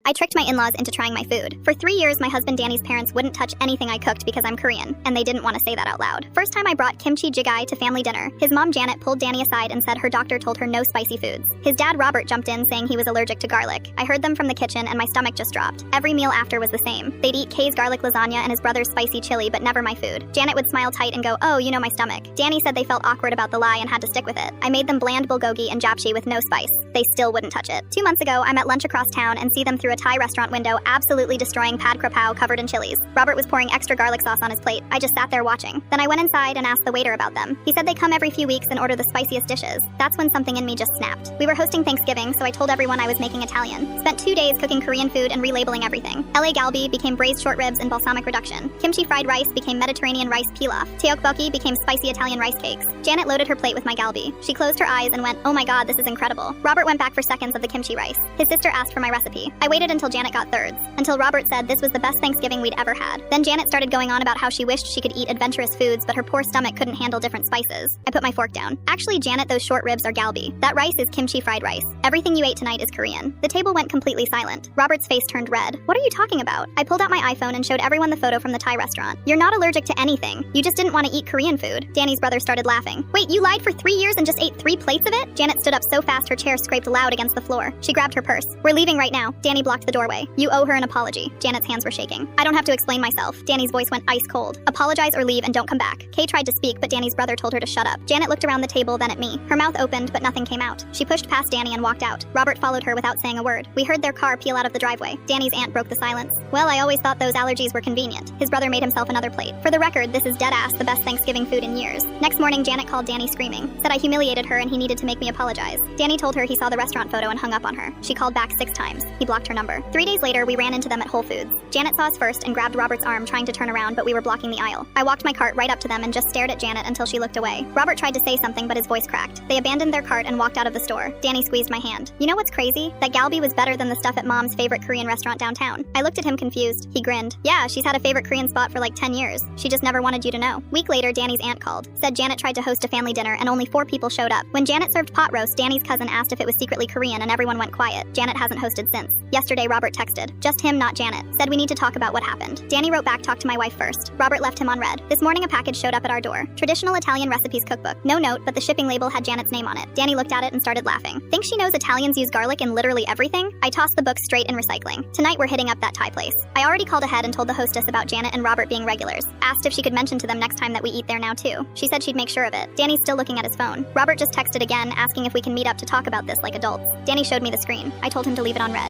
I tricked my in-laws into trying my food. For 3 years, my husband Danny's parents wouldn't touch anything I cooked because I'm Korean, and they didn't want to say that out loud. First time I brought kimchi jjigae to family dinner, his mom Janet pulled Danny aside and said her doctor told her no spicy foods. His dad Robert jumped in saying he was allergic to garlic. I heard them from the kitchen and my stomach just dropped. Every meal after was the same. They'd eat Kay's garlic lasagna and his brother's spicy chili, but never my food. Janet would smile tight and go, "Oh, you know my stomach." Danny said they felt awkward about the lie and had to stick with it. I made them bland bulgogi and japchae with no spice. They still wouldn't touch it. 2 months ago, I'm at lunch across town and see them through a Thai restaurant window absolutely destroying pad krapao covered in chilies. Robert was pouring extra garlic sauce on his plate. I just sat there watching. Then I went inside and asked the waiter about them. He said they come every few weeks and order the spiciest dishes. That's when something in me just snapped. We were hosting Thanksgiving, so I told everyone I was making Italian. Spent 2 days cooking Korean food and relabeling everything. LA galbi became braised short ribs and balsamic reduction. Kimchi fried rice became Mediterranean rice pilaf. Tteokbokki became spicy Italian rice cakes. Janet loaded her plate with my galbi. She closed her eyes and went, "Oh my god, this is incredible." Robert went back for seconds of the kimchi rice. His sister asked for my recipe. I waited until Janet got thirds, until Robert said this was the best Thanksgiving we'd ever had. Then Janet started going on about how she wished she could eat adventurous foods, but her poor stomach couldn't handle different spices. I put my fork down. "Actually, Janet, those short ribs are galbi. That rice is kimchi fried rice. Everything you ate tonight is Korean." The table went completely silent. Robert's face turned red. "What are you talking about?" I pulled out my iPhone and showed everyone the photo from the Thai restaurant. "You're not allergic to anything. You just didn't want to eat Korean food." Danny's brother started laughing. "Wait, you lied for 3 years and just ate 3 plates of it?" Janet stood up so fast her chair scraped loud against the floor. She grabbed her purse. "We're leaving right now." Danny blocked the doorway. "You owe her an apology." Janet's hands were shaking. "I don't have to explain myself." Danny's voice went ice cold. "Apologize or leave and don't come back." Kay tried to speak, but Danny's brother told her to shut up. Janet looked around the table, then at me. Her mouth opened, but nothing came out. She pushed past Danny and walked out. Robert followed her without saying a word. We heard their car peel out of the driveway. Danny's aunt broke the silence. "Well, I always thought those allergies were convenient." His brother made himself another plate. "For the record, this is dead-ass the best Thanksgiving food in years." Next morning, Janet called Danny screaming. Said I humiliated her and he needed to make me apologize. Danny told her he saw the restaurant photo and hung up on her. She called back 6 times. He blocked her number. 3 days later, we ran into them at Whole Foods. Janet saw us first and grabbed Robert's arm, trying to turn around, but we were blocking the aisle. I walked my cart right up to them and just stared at Janet until she looked away. Robert tried to say something, but his voice cracked. They abandoned their cart and walked out of the store. Danny squeezed my hand. "You know what's crazy? That galbi was better than the stuff at Mom's favorite Korean restaurant downtown." I looked at him confused. He grinned. "Yeah, she's had a favorite Korean spot for like 10 years. She just never wanted you to know." Week later, Danny's aunt called. Said Janet tried to host a family dinner and only 4 people showed up. When Janet served pot roast, Danny's cousin asked if it was secretly Korean and everyone went quiet. Janet hasn't hosted since. Yesterday, Robert texted. Just him, not Janet. Said we need to talk about what happened. Danny wrote back, "Talk to my wife first." Robert left him on red. This morning, a package showed up at our door. Traditional Italian recipes cookbook. No note, but the shipping label had Janet's name on it. Danny looked at it and started laughing. "Think she knows Italians use garlic in literally everything?" I tossed the book straight in recycling. Tonight, we're hitting up that Thai place. I already called ahead and told the hostess about Janet and Robert being regulars. Asked if she could mention to them next time that we eat there now too. She said she'd make sure of it. Danny's still looking at his phone. Robert just texted again, asking if we can meet up to talk about this like adults. Danny showed me the screen. I told him to leave it on red.